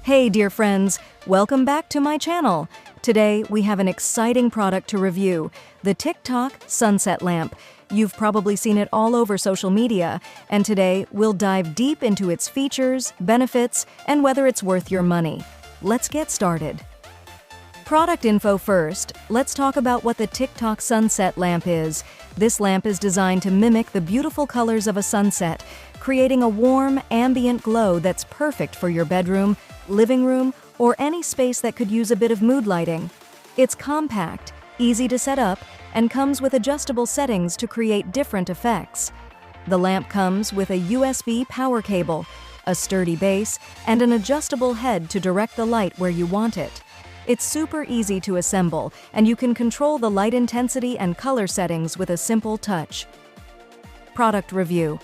Hey dear friends, welcome back to my channel. Today we have an exciting product to review, the TikTok sunset lamp. You've probably seen it all over social media, and today we'll dive deep into its features, benefits, and whether it's worth your money. Let's get started. Product info first, let's talk about what the TikTok sunset lamp is. This lamp is designed to mimic the beautiful colors of a sunset, creating a warm, ambient glow that's perfect for your bedroom, living room, or any space that could use a bit of mood lighting. It's compact, easy to set up, and comes with adjustable settings to create different effects. The lamp comes with a USB power cable, a sturdy base, and an adjustable head to direct the light where you want it. It's super easy to assemble, and you can control the light intensity and color settings with a simple touch. Product review.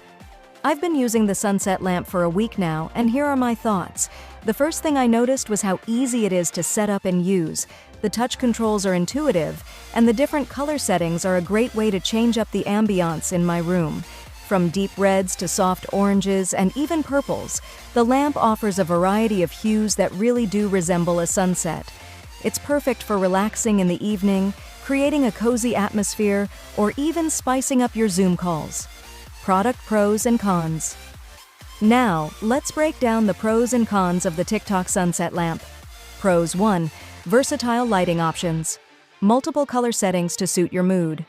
I've been using the sunset lamp for a week now, and here are my thoughts. The first thing I noticed was how easy it is to set up and use. The touch controls are intuitive, and the different color settings are a great way to change up the ambiance in my room. From deep reds to soft oranges and even purples, the lamp offers a variety of hues that really do resemble a sunset. It's perfect for relaxing in the evening, creating a cozy atmosphere, or even spicing up your Zoom calls. Product pros and cons. Now, let's break down the pros and cons of the TikTok sunset lamp. Pros 1. Versatile lighting options. Multiple color settings to suit your mood.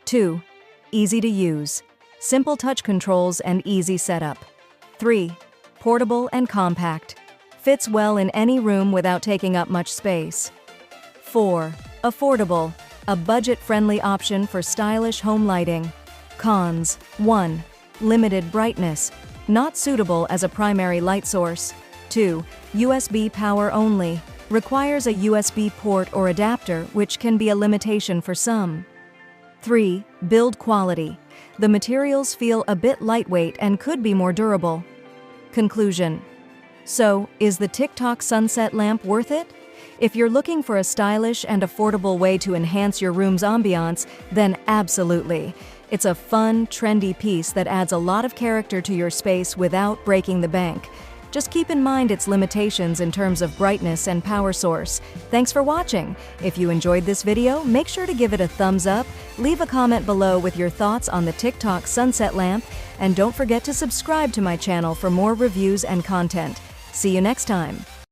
2. Easy to use. Simple touch controls and easy setup. 3. Portable and compact. Fits well in any room without taking up much space. 4. Affordable. A budget-friendly option for stylish home lighting. Cons. 1. Limited brightness. Not suitable as a primary light source. 2. USB power only. Requires a USB port or adapter, which can be a limitation for some. 3. Build quality. The materials feel a bit lightweight and could be more durable. Conclusion. So, is the TikTok sunset lamp worth it? If you're looking for a stylish and affordable way to enhance your room's ambiance, then absolutely. It's a fun, trendy piece that adds a lot of character to your space without breaking the bank. Just keep in mind its limitations in terms of brightness and power source. Thanks for watching. If you enjoyed this video, make sure to give it a thumbs up, leave a comment below with your thoughts on the TikTok sunset lamp, and don't forget to subscribe to my channel for more reviews and content. See you next time.